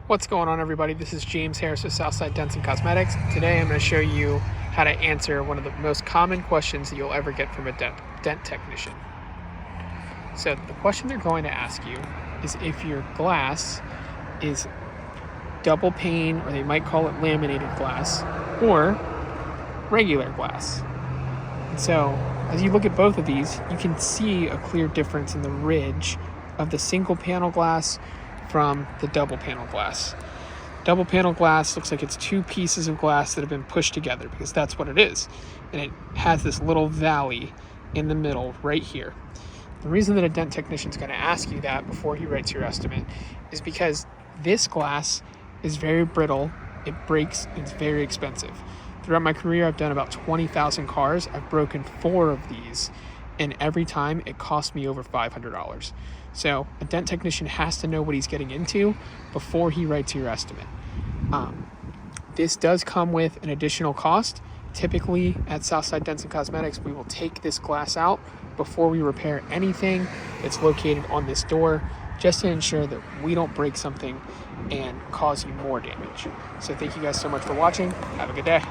What's going on, everybody? This is James Harris with Southside Dents and Cosmetics. Today I'm going to show you how to answer one of the most common questions that you'll ever get from a dent technician. So the question they're going to ask you is if your glass is double pane, or they might call it laminated glass, or regular glass. And so as you look at both of these, you can see a clear difference in the ridge of the single panel glass from the double panel glass. Double panel glass looks like it's two pieces of glass that have been pushed together, because that's what it is. And it has this little valley in the middle right here. The reason that a dent technician is going to ask you that before he writes your estimate is because this glass is very brittle, it breaks, it's very expensive. Throughout my career, I've done about 20,000 cars. I've broken 4 of these, and every time it cost me over $500. So a dent technician has to know what he's getting into before he writes your estimate. This does come with an additional cost. Typically at Southside Dents and Cosmetics, we will take this glass out before we repair anything that's located on this door, just to ensure that we don't break something and cause you more damage. So thank you guys so much for watching. Have a good day.